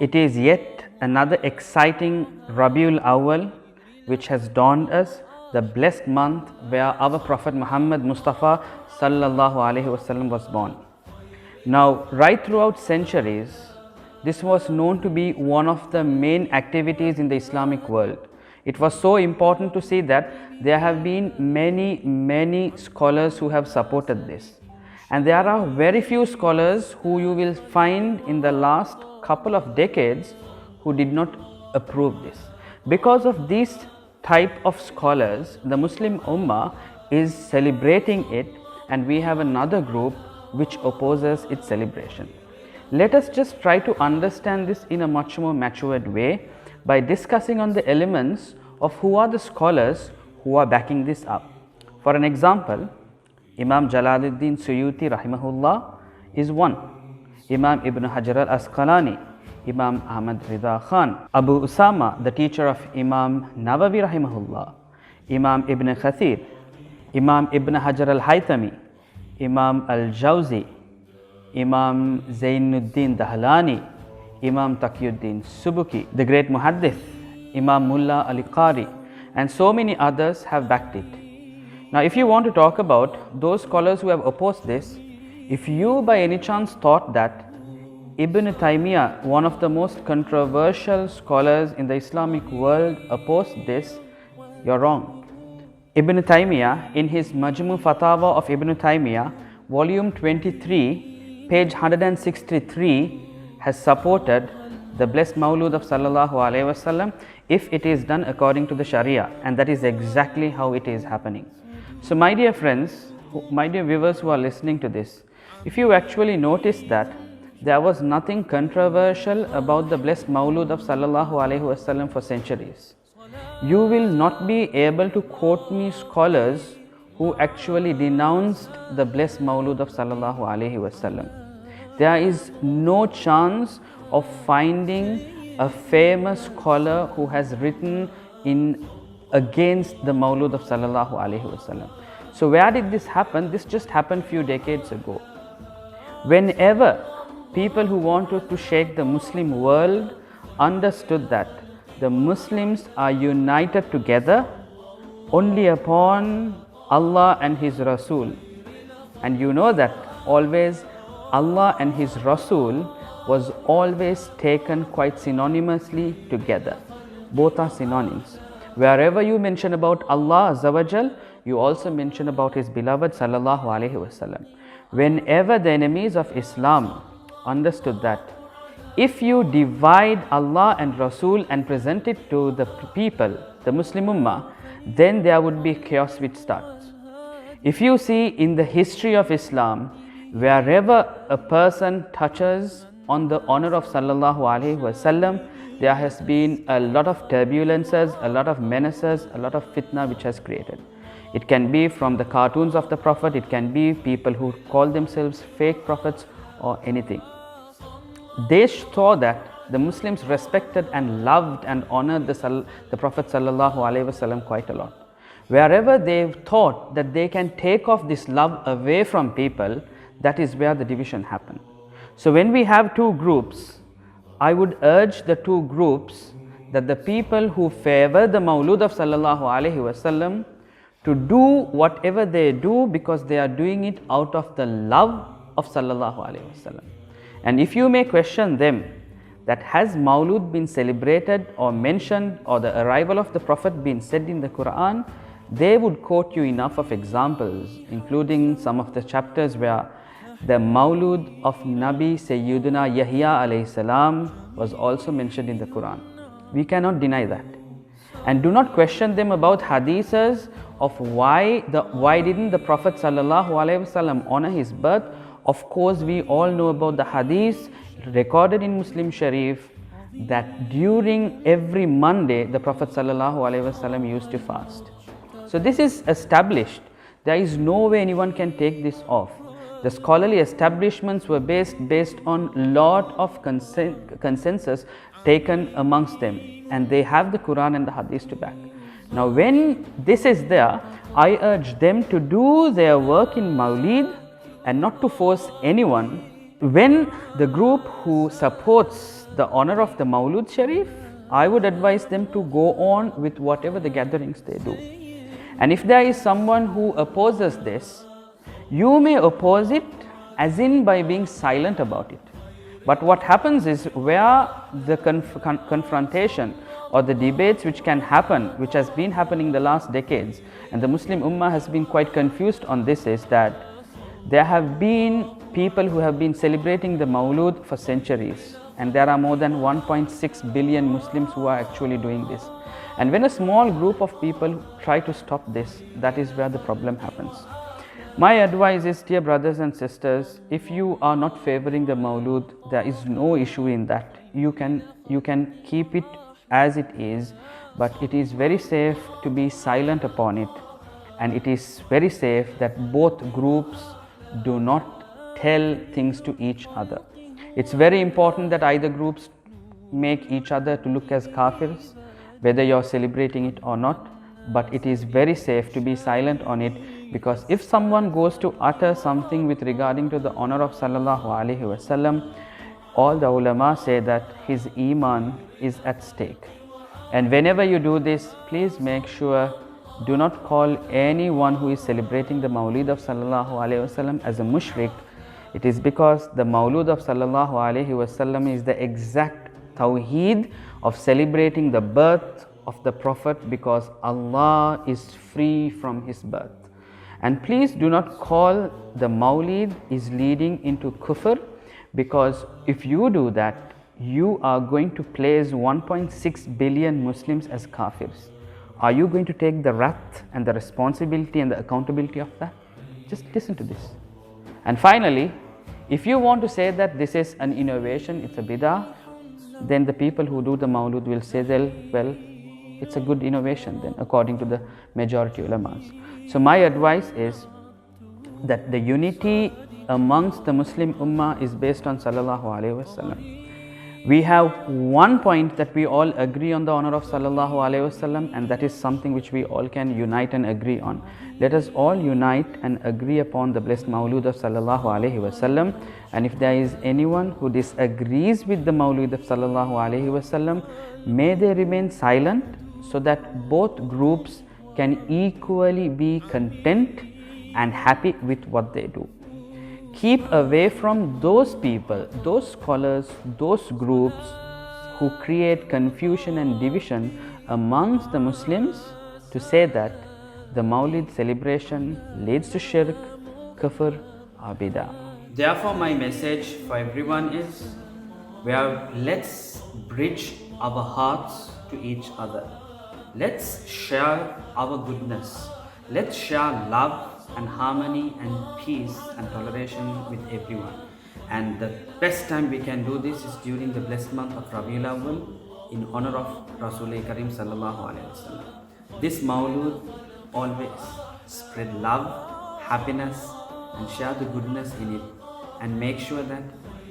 It is yet another exciting Rabiul Awwal which has dawned us, the blessed month where our Prophet Muhammad Mustafa sallallahu alaihi wasallam was born. Now, right throughout centuries, this was known to be one of the main activities in the Islamic world. It was so important to see that there have been many scholars who have supported this. And there are very few scholars who you will find in the last couple of decades who did not approve this. Because of these type of scholars, the Muslim Ummah is celebrating it, and we have another group which opposes its celebration. Let us just try to understand this in a much more matured way by discussing on the elements of who are the scholars who are backing this up. For an example, Imam Jalaluddin Suyuti rahimahullah is one, Imam Ibn Hajar al-Asqalani, Imam Ahmad Rida Khan, Abu Usama, the teacher of Imam Nawawi rahimahullah, Imam Ibn Kathir, Imam Ibn Hajar al-Haythami, Imam al-Jawzi, Imam Zainuddin Dahlani, Imam Taqiyuddin Subuki, the great Muhaddith, Imam Mullah Ali Qari, and so many others have backed it. Now, if you want to talk about those scholars who have opposed this, if you by any chance thought that Ibn Taymiyyah, one of the most controversial scholars in the Islamic world, opposed this, you're wrong. Ibn Taymiyyah, in his Majmu Fatawa of Ibn Taymiyyah, volume 23, page 163, has supported the blessed Mawlud of Sallallahu Alaihi Wasallam if it is done according to the Sharia, and that is exactly how it is happening. So my dear friends, my dear viewers who are listening to this, if you actually notice that there was nothing controversial about the blessed Mawlud of Sallallahu Alaihi Wasallam for centuries, you will not be able to quote me scholars who actually denounced the blessed Mawlud of Sallallahu Alaihi Wasallam. There is no chance of finding a famous scholar who has written in against the Mawlud of Sallallahu Alaihi Wasallam. So where did this happen? This just happened few decades ago. Whenever people who wanted to shake the Muslim world understood that the Muslims are united together only upon Allah and His Rasul, and you know that always Allah and His Rasul was always taken quite synonymously together. Both are synonyms. Wherever you mention about Allah Azza wa Jal, you also mention about His beloved Sallallahu Alaihi Wasallam. Whenever the enemies of Islam understood that if you divide Allah and Rasul and present it to the people, the Muslim Ummah, then there would be chaos which starts. If you see in the history of Islam, wherever a person touches on the honor of Sallallahu Alaihi Wasallam, there has been a lot of turbulences, a lot of menaces, a lot of fitna which has created. It can be from the cartoons of the Prophet, it can be people who call themselves fake prophets or anything. They saw that the Muslims respected and loved and honored the Prophet Sallallahu Alaihi Wasallam quite a lot. Wherever they thought that they can take off this love away from people, that is where the division happened. So when we have two groups, I would urge the two groups that the people who favor the Mawlud of Sallallahu Alaihi Wasallam to do whatever they do because they are doing it out of the love of Sallallahu Alaihi Wasallam. And if you may question them that has Mawlud been celebrated or mentioned or the arrival of the Prophet been said in the Quran, they would quote you enough of examples, including some of the chapters where the Mawlud of Nabi Sayyiduna Yahya alayhi salam was also mentioned in the Quran. We cannot deny that. And do not question them about hadiths of why didn't the Prophet Sallallahu Alaihi Wasallam honor his birth. Of course, we all know about the hadith recorded in Muslim Sharif that during every Monday the Prophet Sallallahu Alaihi Wasallam used to fast. So this is established. There is no way anyone can take this off. The scholarly establishments were based on lot of consensus taken amongst them, and they have the Quran and the Hadith to back. Now when this is there, I urge them to do their work in Mawlid and not to force anyone. When the group who supports the honor of the Mawlud Sharif, I would advise them to go on with whatever the gatherings they do. And if there is someone who opposes this, you may oppose it as in by being silent about it. But what happens is, where the confrontation or the debates which can happen, which has been happening the last decades, and the Muslim Ummah has been quite confused on this, is that there have been people who have been celebrating the Mawlud for centuries, and there are more than 1.6 billion Muslims who are actually doing this. And when a small group of people try to stop this, that is where the problem happens. My advice is, dear brothers and sisters, if you are not favoring the Mawlud, there is no issue in that. You can keep it as it is, but it is very safe to be silent upon it, and it is very safe that both groups do not tell things to each other. It's very important that either groups make each other to look as kafirs, whether you're celebrating it or not, but it is very safe to be silent on it, because if someone goes to utter something with regarding to the honor of Sallallahu Alaihi Wasallam, all the ulama say that his iman is at stake. And whenever you do this, please make sure, do not call anyone who is celebrating the Mawlid of Sallallahu Alaihi Wasallam as a mushrik. It is because the Mawlud of Sallallahu Alaihi Wasallam is the exact tawheed of celebrating the birth of the Prophet, because Allah is free from his birth. And please do not call the Mawlid is leading into kufr, because if you do that, you are going to place 1.6 billion Muslims as kafirs. Are you going to take the wrath and the responsibility and the accountability of that? Just listen to this. And finally, if you want to say that this is an innovation, it's a bid'ah, then the people who do the Mawlud will say, well, it's a good innovation then, according to the majority ulamas. So my advice is that the unity amongst the Muslim Ummah is based on Sallallahu Alaihi Wasallam. We have one point that we all agree on, the honor of Sallallahu Alaihi Wasallam, and that is something which we all can unite and agree on. Let us all unite and agree upon the blessed Mawlud of Sallallahu Alaihi Wasallam. And if there is anyone who disagrees with the Mawlud of Sallallahu Alaihi Wasallam, may they remain silent, so that both groups can equally be content and happy with what they do. Keep away from those people, those scholars, those groups who create confusion and division amongst the Muslims to say that the Mawlid celebration leads to shirk, kufr or bid'ah. Therefore, my message for everyone is, let's bridge our hearts to each other. Let's share our goodness. Let's share love and harmony and peace and toleration with everyone. And the best time we can do this is during the blessed month of Rabiul Awwal, in honor of Rasul Karim Sallallahu Alaihi Wasallam. This Mawlud always spread love, happiness and share the goodness in it, and make sure that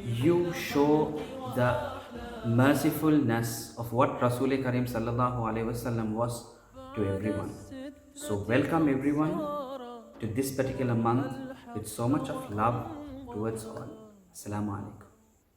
you show the mercifulness of what Rasul Karim Sallallahu Alaihi Wasallam was to everyone. So welcome everyone to this particular month with so much of love towards all. Assalamu alaikum.